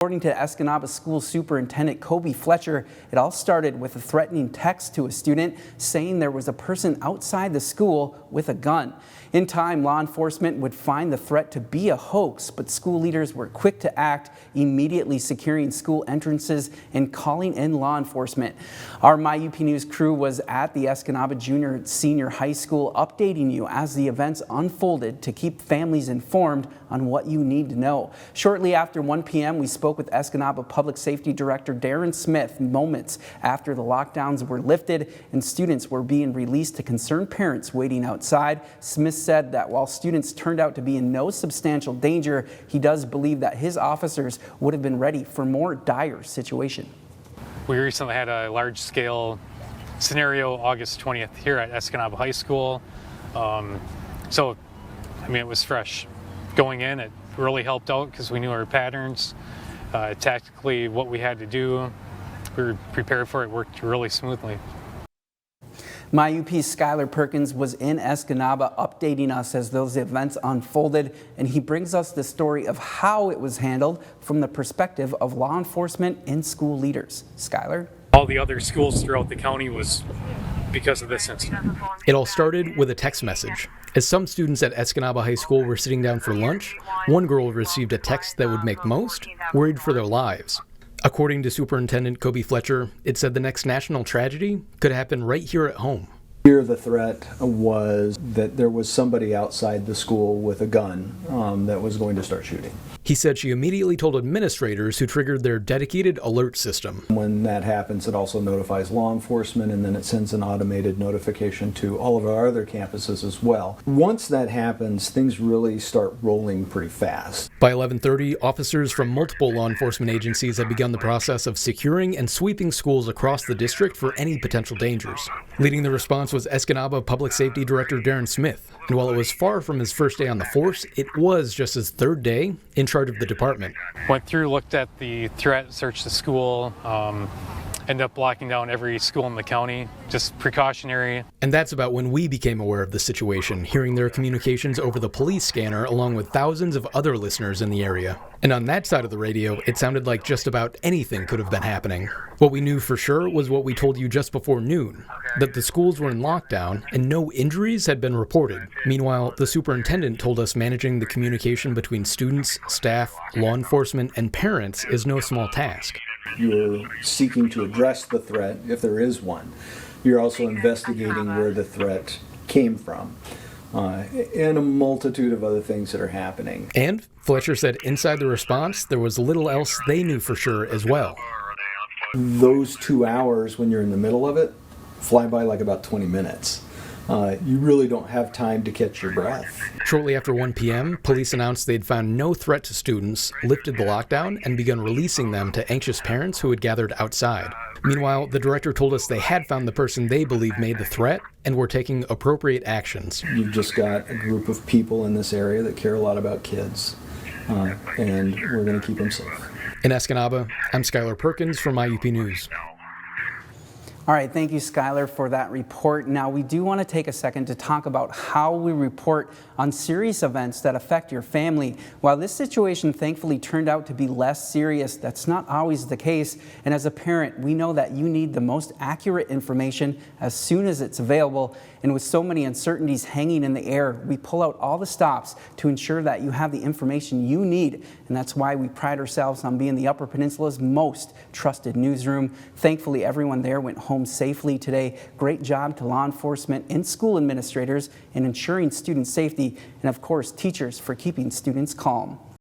According to Escanaba School Superintendent Kobe Fletcher, it all started with a threatening text to a student saying there was a person outside the school with a gun. In time, law enforcement would find the threat to be a hoax, but school leaders were quick to act, immediately securing school entrances and calling in law enforcement. Our MyUP News crew was at the Escanaba Junior Senior High School updating you as the events unfolded to keep families informed on what you need to know. Shortly after 1 p.m., we spoke with Escanaba Public Safety Director Darren Smith moments after the lockdowns were lifted and students were being released to concerned parents waiting outside. Smith said that while students turned out to be in no substantial danger, he does believe that his officers would have been ready for more dire situation. We recently had a large-scale scenario August 20th here at Escanaba High School. It was fresh. Going in, it really helped out because we knew our patterns. Tactically, what we had to do, we were prepared for it, worked really smoothly. MyUP's Skylar Perkins was in Escanaba updating us as those events unfolded, and he brings us the story of how it was handled from the perspective of law enforcement and school leaders. Skylar? All the other schools throughout the county was because of this incident. It all started with a text message. As some students at Escanaba High School were sitting down for lunch, one girl received a text that would make most worried for their lives. According to Superintendent Kobe Fletcher, it said the next national tragedy could happen right here at home. Here the threat was that there was somebody outside the school with a gun that was going to start shooting. He said she immediately told administrators, who triggered their dedicated alert system. When that happens, it also notifies law enforcement, and then it sends an automated notification to all of our other campuses as well. Once that happens, things really start rolling pretty fast. By 11:30, officers from multiple law enforcement agencies had begun the process of securing and sweeping schools across the district for any potential dangers. Leading the response was Escanaba Public Safety Director Darren Smith, and while it was far from his first day on the force, it was just his third day in charge of the department. Went through, looked at the threat, searched the school, ended up locking down every school in the county, just precautionary. And that's about when we became aware of the situation, hearing their communications over the police scanner along with thousands of other listeners in the area. And on that side of the radio, it sounded like just about anything could have been happening. What we knew for sure was what we told you just before noon, that the schools were in lockdown and no injuries had been reported. Meanwhile, the superintendent told us managing the communication between students, staff, law enforcement, and parents is no small task. You're seeking to address the threat, if there is one. You're also investigating where the threat came from, and a multitude of other things that are happening. And Fletcher said inside the response, there was little else they knew for sure as well. Those 2 hours, when you're in the middle of it, fly by like about 20 minutes. You really don't have time to catch your breath. Shortly after 1 p.m., police announced they'd found no threat to students, lifted the lockdown, and begun releasing them to anxious parents who had gathered outside. Meanwhile, the director told us they had found the person they believe made the threat and were taking appropriate actions. You've just got a group of people in this area that care a lot about kids, and we're going to keep them safe. In Escanaba, I'm Skylar Perkins for MyUP News. All right, thank you, Skylar, for that report. Now, we do want to take a second to talk about how we report on serious events that affect your family. While this situation thankfully turned out to be less serious, that's not always the case. And as a parent, we know that you need the most accurate information as soon as it's available. And with so many uncertainties hanging in the air, we pull out all the stops to ensure that you have the information you need. And that's why we pride ourselves on being the Upper Peninsula's most trusted newsroom. Thankfully, everyone there went home safely today. Great job to law enforcement and school administrators in ensuring student safety, and of course, teachers for keeping students calm.